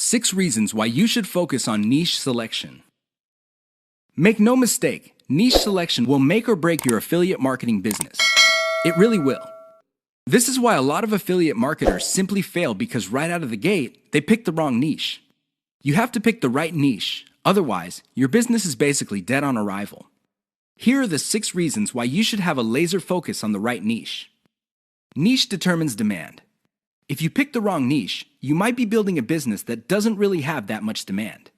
6 reasons why you should focus on niche selection. Make no mistake, niche selection will make or break your affiliate marketing business. It really will. This is why a lot of affiliate marketers simply fail because right out of the gate, they pick the wrong niche. You have to pick the right niche, otherwise, your business is basically dead on arrival. Here are the 6 reasons why you should have a laser focus on the right niche. Niche determines demand. If you pick the wrong niche, you might be building a business that doesn't really have that much demand.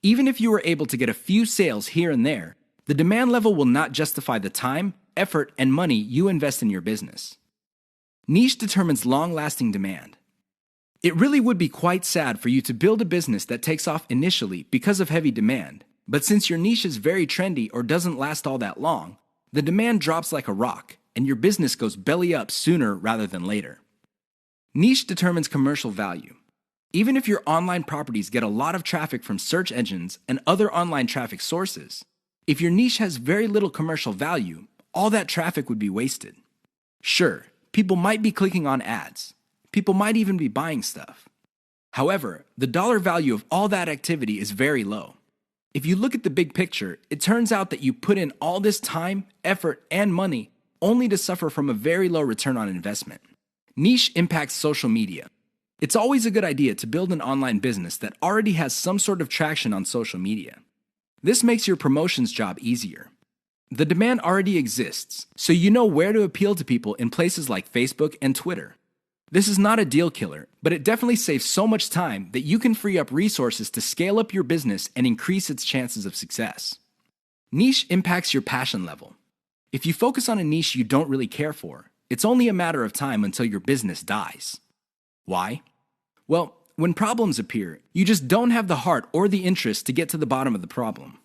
Even if you were able to get a few sales here and there, the demand level will not justify the time, effort, and money you invest in your business. Niche determines long-lasting demand. It really would be quite sad for you to build a business that takes off initially because of heavy demand, but since your niche is very trendy or doesn't last all that long, the demand drops like a rock, and your business goes belly up sooner rather than later. Niche determines commercial value. Even if your online properties get a lot of traffic from search engines and other online traffic sources, if your niche has very little commercial value, all that traffic would be wasted. Sure, people might be clicking on ads. People might even be buying stuff. However, the dollar value of all that activity is very low. If you look at the big picture, it turns out that you put in all this time, effort, and money only to suffer from a very low return on investment. Niche impacts social media. It's always a good idea to build an online business that already has some sort of traction on social media. This makes your promotions job easier. The demand already exists, so you know where to appeal to people in places like Facebook and Twitter. This is not a deal killer, but it definitely saves so much time that you can free up resources to scale up your business and increase its chances of success. Niche impacts your passion level. If you focus on a niche you don't really care for, it's only a matter of time until your business dies. Why? Well, when problems appear, you just don't have the heart or the interest to get to the bottom of the problem.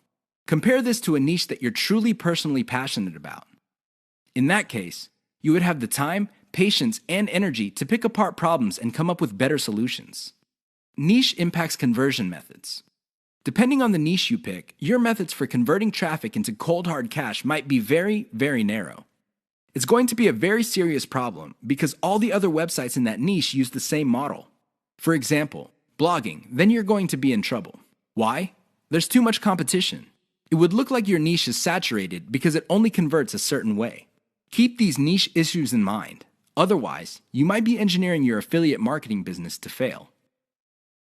Compare this to a niche that you're truly personally passionate about. In that case, you would have the time, patience, and energy to pick apart problems and come up with better solutions. Niche impacts conversion methods. Depending on the niche you pick, your methods for converting traffic into cold hard cash might be very, very narrow. It's going to be a very serious problem because all the other websites in that niche use the same model. For example, blogging, then you're going to be in trouble. Why? There's too much competition. It would look like your niche is saturated because it only converts a certain way. Keep these niche issues in mind. Otherwise, you might be engineering your affiliate marketing business to fail.